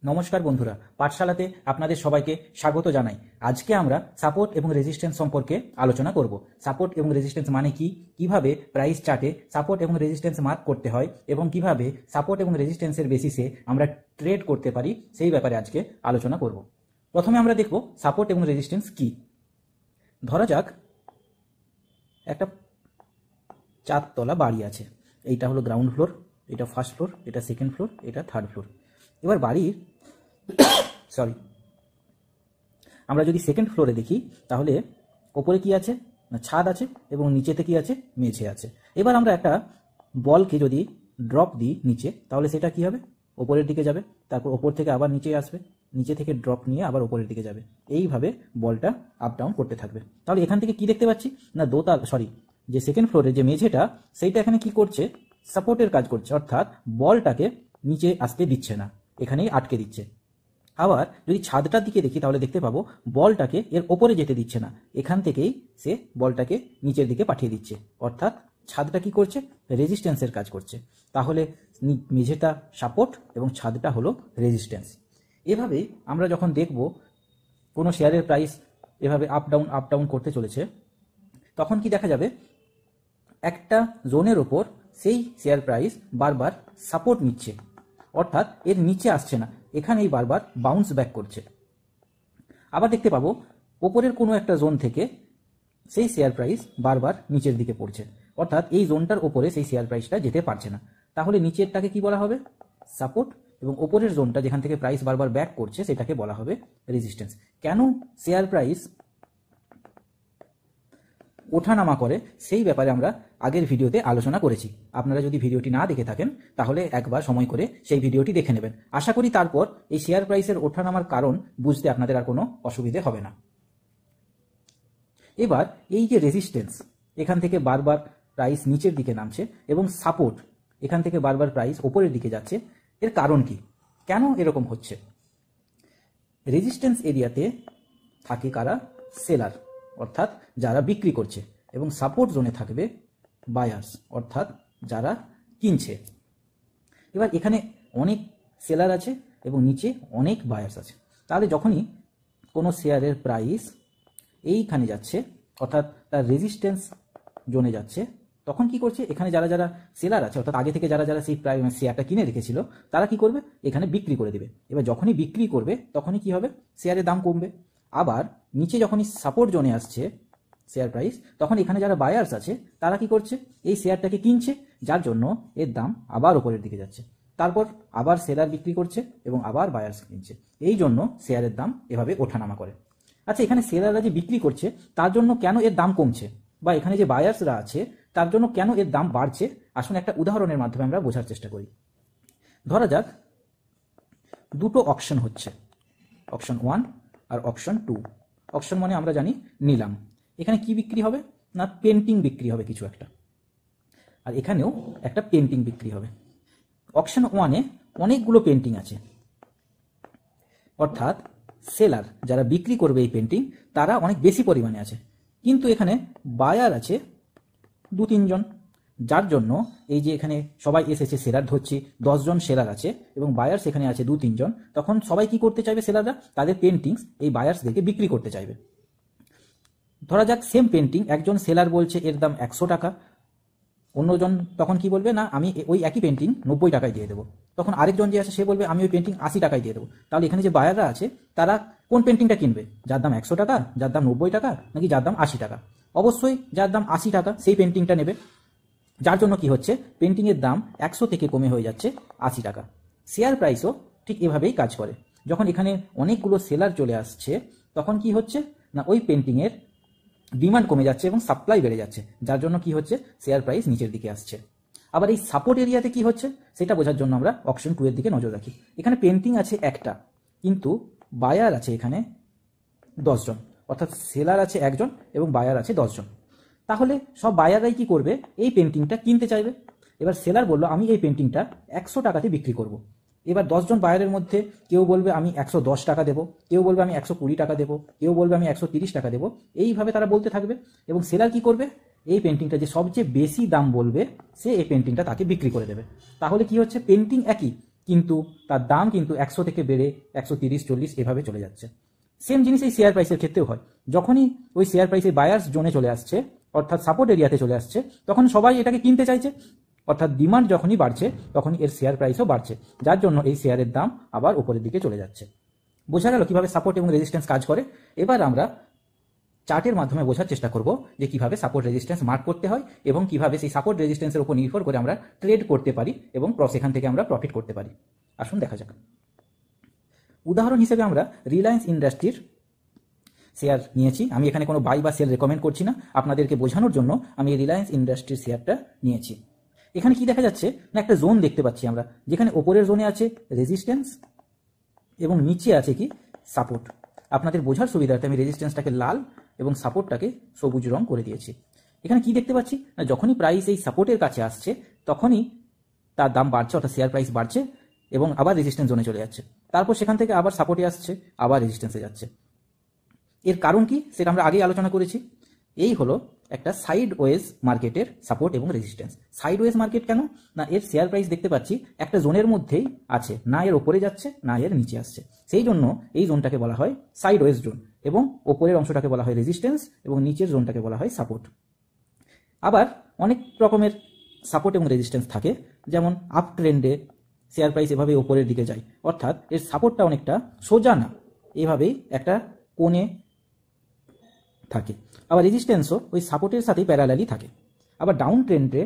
নমস্কার বন্ধুরা, পাঠশালাতে আপনাদের সবাইকে স্বাগত জানাই। আজকে আমরা সাপোর্ট এবং রেজিস্ট্যান্স সম্পর্কে আলোচনা করব। সাপোর্ট এবং রেজিস্ট্যান্স মানে কি, কিভাবে প্রাইস চার্টে সাপোর্ট এবং রেজিস্ট্যান্স মার্ক করতে হয় এবং কিভাবে সাপোর্ট এবং রেজিস্ট্যান্সের বেসিসে আমরা ট্রেড করতে পারি, সেই ব্যাপারে আজকে আলোচনা করব। প্রথমে আমরা দেখব সাপোর্ট এবং রেজিস্ট্যান্স কি। ধরা যাক একটা 4 তলা বাড়ি আছে। এইটা হলো গ্রাউন্ড ফ্লোর, এটা ফার্স্ট ফ্লোর, এটা সেকেন্ড ফ্লোর, এটা থার্ড ফ্লোর। এবার বাড়ির আমরা যদি সেকেন্ড ফ্লোরে দেখি তাহলে ওপরে কি আছে না ছাদ আছে এবং নিচেতে কি আছে, মেঝে আছে। এবার আমরা একটা বলকে যদি ড্রপ দিই নিচে, তাহলে সেটা কি হবে, ওপরের দিকে যাবে, তারপর ওপর থেকে আবার নিচে আসবে, নিচে থেকে ড্রপ নিয়ে আবার ওপরের দিকে যাবে। এইভাবে বলটা আপ ডাউন করতে থাকবে। তাহলে এখান থেকে কি দেখতে পাচ্ছি না, যে সেকেন্ড ফ্লোরে যে মেঝেটা, সেইটা এখানে কি করছে, সাপোর্টের কাজ করছে, অর্থাৎ বলটাকে নিচে আসতে দিচ্ছে না, এখানেই আটকে দিচ্ছে। আবার যদি ছাদটার দিকে দেখি তাহলে দেখতে পাবো বলটাকে এর ওপরে যেতে দিচ্ছে না, এখান থেকেই সে বলটাকে নিচের দিকে পাঠিয়ে দিচ্ছে, অর্থাৎ ছাদটা কি করছে, রেজিস্ট্যান্সের কাজ করছে। তাহলে মেঝেটা সাপোর্ট এবং ছাদটা হলো রেজিস্ট্যান্স। এভাবে আমরা যখন দেখব কোনো শেয়ারের প্রাইস এভাবে আপ ডাউন করতে চলেছে, তখন কি দেখা যাবে, একটা জোনের ওপর সেই শেয়ার প্রাইস বারবার সাপোর্ট নিচ্ছে, অর্থাৎ এর নিচে আসছে না, এখানেই বারবার বাউন্স ব্যাক করছে। আবার দেখতে পাবো ওপরের কোনো একটা জোন থেকে সেই শেয়ার প্রাইস বারবার নিচের দিকে পড়ছে, অর্থাৎ এই জোনটার ওপরে সেই শেয়ার প্রাইসটা যেতে পারছে না। তাহলে নিচেরটাকে কি বলা হবে, সাপোর্ট, এবং ওপরের জোনটা যেখান থেকে প্রাইস বারবার ব্যাক করছে সেটাকে বলা হবে রেজিস্ট্যান্স। কেন শেয়ার প্রাইস ওঠানামা করে সেই ব্যাপারে আমরা আগের ভিডিওতে আলোচনা করেছি। আপনারা যদি ভিডিওটি না দেখে থাকেন তাহলে একবার সময় করে সেই ভিডিওটি দেখে নেবেন। আশা করি তারপর এই শেয়ার প্রাইসের ওঠানামার কারণ বুঝতে আপনাদের আর কোনো অসুবিধে হবে না। এবার এই যে রেজিস্ট্যান্স, এখান থেকে বারবার প্রাইস নিচের দিকে নামছে, এবং সাপোর্ট, এখান থেকে বারবার প্রাইস ওপরের দিকে যাচ্ছে, এর কারণ কি, কেন এরকম হচ্ছে? রেজিস্ট্যান্স এরিয়াতে থাকে কারা, সেলার, অর্থাৎ যারা বিক্রি করছে, এবং সাপোর্ট জোনে থাকবে বায়ার্স, অর্থাৎ যারা কিনছে। এবার এখানে অনেক সেলার আছে এবং নিচে অনেক বায়ার্স আছে। তাহলে যখনই কোনো শেয়ারের প্রাইস এইখানে যাচ্ছে, অর্থাৎ তার রেজিস্ট্যান্স জোনে যাচ্ছে, তখন কি করছে, এখানে যারা যারা সেলার আছে, অর্থাৎ আগে থেকে যারা যারা সেই শেয়ারটা কিনে রেখেছিল, তারা কি করবে, এখানে বিক্রি করে দেবে। এবার যখনই বিক্রি করবে তখনই কি হবে, শেয়ারের দাম কমবে। আবার নিচে যখনই সাপোর্ট জোনে আসছে শেয়ার প্রাইস, তখন এখানে যারা বায়ার্স আছে তারা কি করছে, এই শেয়ারটাকে কিনছে, যার জন্য এর দাম আবার উপরের দিকে যাচ্ছে। তারপর আবার সেলার বিক্রি করছে এবং আবার বায়ার্স কিনছে, এই জন্য শেয়ারের দাম এভাবে ওঠানামা করে। আচ্ছা, এখানে সেলাররা যে বিক্রি করছে তার জন্য কেন এর দাম কমছে, বা এখানে যে বায়ার্সরা আছে তার জন্য কেন এর দাম বাড়ছে, আসুন একটা উদাহরণের মাধ্যমে আমরা বোঝার চেষ্টা করি। ধরা যাক দুটো অকশন হচ্ছে, অকশন 1 আর অকশন 2। অকশন মানে আমরা জানি নিলাম। এখানে কি বিক্রি হবে না, পেন্টিং বিক্রি হবে কিছু একটা, আর এখানেও একটা পেন্টিং বিক্রি হবে। অকশন 1-এ অনেকগুলো পেন্টিং আছে, অর্থাৎ সেলার যারা বিক্রি করবে এই পেন্টিং তারা অনেক বেশি পরিমাণে আছে, কিন্তু এখানে বায়ার আছে 2-3 জন, যার জন্য এই যে এখানে সবাই এসেছে, সেলার ধরছি 10 জন সেলার আছে এবং বায়ার্স এখানে আছে 2-3 জন, তখন সবাই কি করতে চাইবে, সেলাররা তাদের পেন্টিংস এই বায়ার্সদেরকে বিক্রি করতে চাইবে। ধরা যাক সেম পেন্টিং একজন সেলার বলছে এর দাম 100 টাকা, অন্যজন তখন কি বলবে, না আমি ওই একই পেন্টিং 90 টাকায় দিয়ে দেবো। তখন আরেকজন যে আছে সে বলবে আমি ওই পেন্টিং 80 টাকায় দিয়ে দেবো। তাহলে এখানে যে বায়াররা আছে তারা কোন পেন্টিংটা কিনবে, যার দাম 100 টাকা, যার দাম 90 টাকা, নাকি যার দাম 80 টাকা? অবশ্যই যার দাম 80 টাকা সেই পেন্টিংটা নেবে, যার জন্য কি হচ্ছে, পেন্টিংয়ের দাম 100 থেকে কমে হয়ে যাচ্ছে 80 টাকা। শেয়ার প্রাইসও ঠিক এভাবেই কাজ করে। যখন এখানে অনেকগুলো সেলার চলে আসছে তখন কি হচ্ছে না, ওই পেন্টিংয়ের ডিমান্ড কমে যাচ্ছে এবং সাপ্লাই বেড়ে যাচ্ছে, যার জন্য কি হচ্ছে, শেয়ার প্রাইস নিচের দিকে আসছে। আবার এই সাপোর্ট এরিয়াতে কি হচ্ছে সেটা বোঝার জন্য আমরা অকশন 2 এর দিকে নজর রাখি। এখানে পেন্টিং আছে একটা, কিন্তু বায়ার আছে এখানে 10 জন, অর্থাৎ সেলার আছে 1 জন এবং বায়ার আছে 10 জন। তাহলে সব বায়াররাই কি করবে, এই পেন্টিংটা কিনতে চাইবে। এবার সেলার বলল আমি এই পেন্টিংটা 100 টাকাতে বিক্রি করব। এবার 10 জন বায়ারের মধ্যে কেউ বলবে আমি 110 টাকা দেবো, কেউ বলবে আমি 120 টাকা দেবো, কেউ বলবে আমি 130 টাকা দেবো, এইভাবে তারা বলতে থাকবে। এবং সেলার কি করবে, এই পেন্টিংটা যে সবচেয়ে বেশি দাম বলবে সে এই পেন্টিংটা তাকে বিক্রি করে দেবে। তাহলে কি হচ্ছে, পেন্টিং একই কিন্তু তার দাম কিন্তু 100 থেকে বেড়ে 130, 40 এভাবে চলে যাচ্ছে। সেম জিনিস এই শেয়ার প্রাইসের ক্ষেত্রেও হয়। যখনই ওই শেয়ার প্রাইসে বায়ার্স জোনে চলে আসছে, অর্থাৎ সাপোর্ট এরিয়াতে চলে আসছে, তখন সবাই এটাকে কিনতে চাইছে, অর্থাৎ ডিমান্ড যখনই বাড়ছে তখনই এর শেয়ার প্রাইসও বাড়ছে, যার জন্য এই শেয়ারের দাম আবার উপরের দিকে চলে যাচ্ছে। বোঝা গেল কিভাবে সাপোর্ট এবং রেজিস্ট্যান্স কাজ করে। এবার আমরা চার্টের মাধ্যমে বোঝার চেষ্টা করব যে কিভাবে সাপোর্ট রেজিস্ট্যান্স মার্ক করতে হয় এবং কিভাবে সেই সাপোর্ট রেজিস্ট্যান্সের উপর নির্ভর করে আমরা ট্রেড করতে পারি এবং সেখান থেকে আমরা প্রফিট করতে পারি। আসুন দেখা যাক। উদাহরণ হিসেবে আমরা রিলায়েন্স ইন্ডাস্ট্রির শেয়ার নিয়েছি। আমি এখানে কোনো বাই বা সেল রেকমেন্ড করছি না, আপনাদেরকে বোঝানোর জন্য আমি রিলায়েন্স ইন্ডাস্ট্রির শেয়ারটা নিয়েছি। এখানে কি দেখা যাচ্ছে না, একটা জোন দেখতে পাচ্ছি আমরা, যেখানে ওপরের জোনে আছে রেজিস্ট্যান্স এবং নিচে আছে কি সাপোর্ট। আপনাদের বোঝার সুবিধার্থে আমি রেজিস্ট্যান্সটাকে লাল এবং সাপোর্টটাকে সবুজ রং করে দিয়েছি। এখানে কি দেখতে পাচ্ছি না, যখনই প্রাইস এই সাপোর্টের কাছে আসছে তখনই তার দাম বাড়ছে, অর্থাৎ শেয়ার প্রাইস বাড়ছে এবং আবার রেজিস্ট্যান্স জোনে চলে যাচ্ছে, তারপর সেখান থেকে আবার সাপোর্টে আসছে, আবার রেজিস্ট্যান্সে যাচ্ছে। এর কারণ কি সেটা আমরা আগেই আলোচনা করেছি। এই হলো একটা সাইড ওয়েজ মার্কেটের সাপোর্ট এবং রেজিস্ট্যান্স। সাইড ওয়েজ মার্কেট কেন না, এর শেয়ার প্রাইস দেখতে পাচ্ছি একটা জোনের মধ্যেই আছে, না এর ওপরে যাচ্ছে না এর নিচে আসছে, সেই জন্য এই জোনটাকে বলা হয় সাইড ওয়েজ জোন এবং ওপরের অংশটাকে বলা হয় রেজিস্ট্যান্স এবং নিচের জোনটাকে বলা হয় সাপোর্ট। আবার অনেক রকমের সাপোর্ট এবং রেজিস্ট্যান্স থাকে, যেমন আপ ট্রেন্ডে শেয়ার প্রাইস এভাবে ওপরের দিকে যায়, অর্থাৎ এর সাপোর্টটা অনেকটা সোজা না, এভাবেই একটা কোণে থাকে। আবার রেজিস্ট্যান্সও ওই সাপোর্টের সাথেই প্যারালালি থাকে। আবার ডাউন ট্রেন্ডে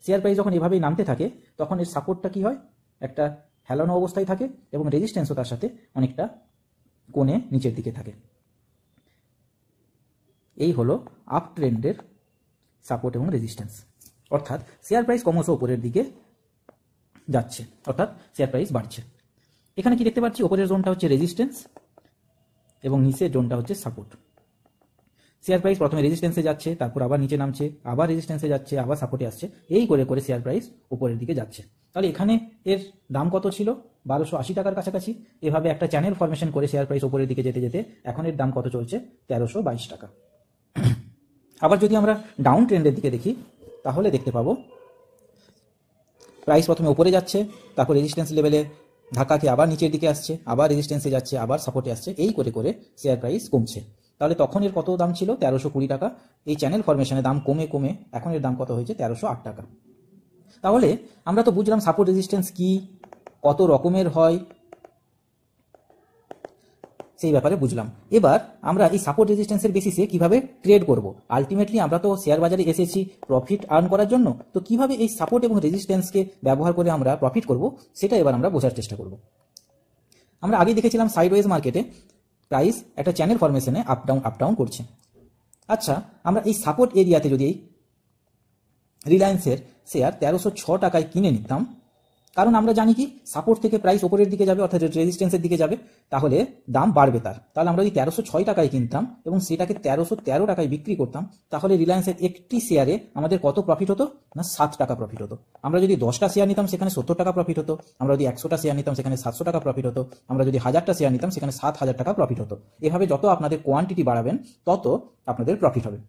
শেয়ার প্রাইস যখন এভাবেই নামতে থাকে তখন এর সাপোর্টটা কি হয়, একটা হেলানো অবস্থায় থাকে এবং রেজিস্ট্যান্সও তার সাথে অনেকটা কোণে নিচের দিকে থাকে। এই হলো আপ ট্রেন্ডের সাপোর্ট এবং রেজিস্ট্যান্স, অর্থাৎ শেয়ার প্রাইস ক্রমশ উপরের দিকে যাচ্ছে, অর্থাৎ শেয়ার প্রাইস বাড়ছে। এখানে কি দেখতে পাচ্ছি, উপরের জোনটা হচ্ছে রেজিস্ট্যান্স এবং নিচের জোনটা হচ্ছে সাপোর্ট। শেয়ার প্রাইস প্রথমে রেজিস্ট্যান্সে যাচ্ছে, তারপর আবার নিচে নামছে, আবার রেজিস্ট্যান্সে যাচ্ছে, আবার সাপোর্টে আসছে, এই করে করে শেয়ার প্রাইস উপরের দিকে যাচ্ছে। তাহলে এখানে এর দাম কত ছিল, 1280 টাকার কাছাকাছি। এভাবে একটা চ্যানেল ফরমেশন করে শেয়ার প্রাইস উপরের দিকে যেতে যেতে এখন এর দাম কত চলছে, 1322 টাকা। আবার যদি আমরা ডাউন ট্রেন্ডের দিকে দেখি তাহলে দেখতে পাবো প্রাইস প্রথমে উপরে যাচ্ছে, তারপর রেজিস্ট্যান্স লেভেলে ধাক্কা খেয়ে আবার নিচের দিকে আসছে, আবার রেজিস্ট্যান্সে যাচ্ছে, আবার সাপোর্টে আসছে, এই করে করে শেয়ার প্রাইস কমছে। তাহলে তখন এর কত দাম ছিল, 1320 টাকা। এই চ্যানেল ফরমেশনের দাম কমে কমে এখন এর দাম কত হয়েছে, 1308 টাকা। তাহলে আমরা তো বুঝলাম সাপোর্ট রেজিস্ট্যান্স কি, কত রকমের হয়, সেই ব্যাপারে বুঝলাম। এবার আমরা এই সাপোর্ট রেজিস্ট্যান্সের বেসিসে কিভাবে ট্রেড করব। আলটিমেটলি আমরা তো শেয়ার বাজারে এসেছি প্রফিট আর্ন করার জন্য, তো কিভাবে এই সাপোর্ট এবং রেজিস্ট্যান্সকে ব্যবহার করে আমরা প্রফিট করব সেটা এবার আমরা বোঝার চেষ্টা করব। আমরা আগে দেখেছিলাম সাইডওয়েজ মার্কেটে প্রাইস একটা চ্যানেল ফরমেশনে আপ ডাউন করছে। আচ্ছা, আমরা এই সাপোর্ট এরিয়াতে যদি রিলায়েন্সের শেয়ার 1306 টাকায় কিনে নিতাম, কারণ আমরা জানি কি সাপোর্ট থেকে প্রাইস উপরের দিকে যাবে, অর্থাৎ রেজিস্ট্যান্সের দিকে যাবে, তাহলে দাম বাড়বে তার। তাহলে আমরা যদি 1306 টাকায় কিনতাম এবং সেটাকে 1313 টাকায় বিক্রি করতাম, তাহলে রিলায়েন্সের একটি শেয়ারে আমাদের কত প্রফিট হতো না, 7 টাকা প্রফিট হতো। আমরা যদি 10টা শেয়ার নিতাম সেখানে 70 টাকা প্রফিট হতো, আমরা যদি 100টা শেয়ার নিতাম সেখানে 700 টাকা প্রফিট হতো, আমরা যদি 1000টা শেয়ার নিতাম সেখানে 7000 টাকা প্রফিট হতো। এভাবে যত আপনাদের কোয়ান্টিটি বাড়াবেন তত আপনাদের প্রফিট হবে।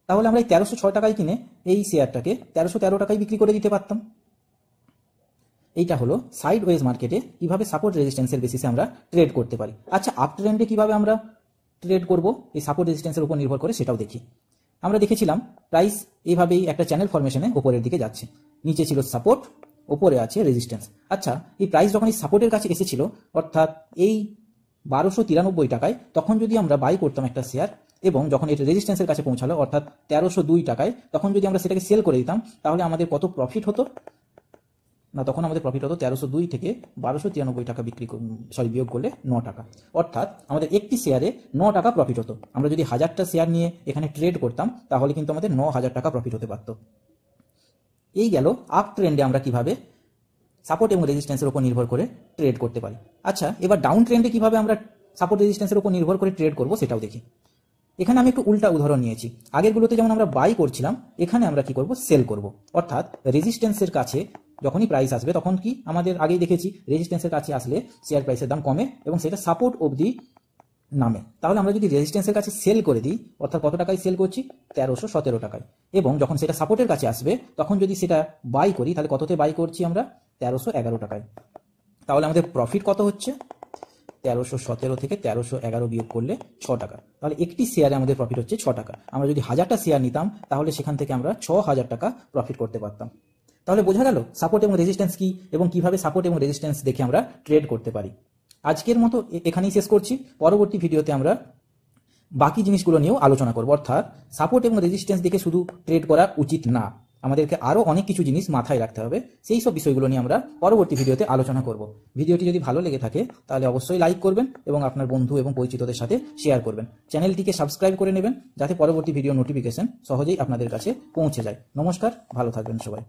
তাহলে আমরা এই 1306 টাকায় কিনে এই শেয়ারটাকে 1313 টাকায় বিক্রি করে দিতে পারতাম। এইটা হলো সাইড ওয়েজ মার্কেটে কিভাবে সাপোর্ট রেজিস্ট্যান্সের বেসিসে আমরা ট্রেড করতে পারি। আচ্ছা, আপ ট্রেন্ডে কিভাবে আমরা ট্রেড করব এই সাপোর্ট রেজিস্ট্যান্সের উপর নির্ভর করে সেটাও দেখি। আমরা দেখেছিলাম প্রাইস এইভাবেই একটা চ্যানেল ফরমেশনে উপরের দিকে যাচ্ছে, নিচে ছিল সাপোর্ট, উপরে আছে রেজিস্ট্যান্স। আচ্ছা, এই প্রাইস যখন এই সাপোর্টের কাছে এসেছিল, অর্থাৎ এই 1293 টাকায়, তখন যদি আমরা বাই করতাম একটা শেয়ার এবং যখন এটা রেজিস্ট্যান্সের কাছে পৌঁছালো অর্থাৎ 1302 টাকায়, তখন যদি আমরা সেটাকে সেল করে দিতাম তাহলে আমাদের কত প্রফিট হতো না, তখন আমাদের প্রফিট হতো 1302 থেকে 1293 টাকা বিয়োগ করলে 9 টাকা, অর্থাৎ আমাদের একটি শেয়ারে 9 টাকা প্রফিট হতো। আমরা যদি 1000টা শেয়ার নিয়ে এখানে ট্রেড করতাম তাহলে কিন্তু আমাদের 9000 টাকা প্রফিট হতে পারত। এই গেল আপ ট্রেন্ডে আমরা কিভাবে সাপোর্ট এবং রেজিস্ট্যান্সের উপর নির্ভর করে ট্রেড করতে পারি। আচ্ছা, এবার ডাউন ট্রেন্ডে কিভাবে আমরা সাপোর্ট রেজিস্ট্যান্সের উপর নির্ভর করে ট্রেড করব সেটাও দেখি। এখানে আমি একটু উল্টা উদাহরণ নিয়েছি। আগেরগুলোতে যেমন আমরা বাই করছিলাম, এখানে আমরা কি করব, সেল করব। অর্থাৎ রেজিস্ট্যান্সের কাছে যখনই প্রাইস আসবে তখন কি আমাদের আগেই দেখেছি রেজিস্ট্যান্সের কাছে আসলে শেয়ার প্রাইসের দাম কমে এবং সেটা সাপোর্ট অবধি নামে। তাহলে আমরা যদি রেজিস্ট্যান্সের কাছে সেল করে দিই, অর্থাৎ কত টাকায় সেল করছি, 1317 টাকায়, এবং যখন সেটা সাপোর্টের কাছে আসবে তখন যদি সেটা বাই করি তাহলে কততে বাই করছি আমরা, 1311 টাকায়। তাহলে আমাদের প্রফিট কত হচ্ছে? 1317 থেকে 1311 বিয়োগ করলে 6 টাকা। তাহলে একটি শেয়ারে আমাদের প্রফিট হচ্ছে 6 টাকা। আমরা যদি 1000টা শেয়ার নিতাম তাহলে সেখান থেকে আমরা 6000 টাকা প্রফিট করতে পারতাম। তাহলে বোঝা গেল সাপোর্ট এবং রেজিস্ট্যান্স কি এবং কিভাবে সাপোর্ট এবং রেজিস্ট্যান্স দেখে আমরা ট্রেড করতে পারি। আজকের মতো এখানেই শেষ করছি। পরবর্তী ভিডিওতে আমরা বাকি জিনিসগুলো নিয়েও আলোচনা করব, অর্থাৎ সাপোর্ট এবং রেজিস্ট্যান্স দেখে শুধু ট্রেড করা উচিত না, আমাদেরকে আরও অনেক কিছু জিনিস মাথায় রাখতে হবে। সেই সব বিষয়গুলো নিয়ে আমরা পরবর্তী ভিডিওতে আলোচনা করব। ভিডিওটি যদি ভালো লেগে থাকে তাহলে অবশ্যই লাইক করবেন এবং আপনার বন্ধু এবং পরিচিতদের সাথে শেয়ার করবেন। চ্যানেলটিকে সাবস্ক্রাইব করে নেবেন যাতে পরবর্তী ভিডিও নোটিফিকেশন সহজেই আপনাদের কাছে পৌঁছে যায়। নমস্কার, ভালো থাকবেন সবাই।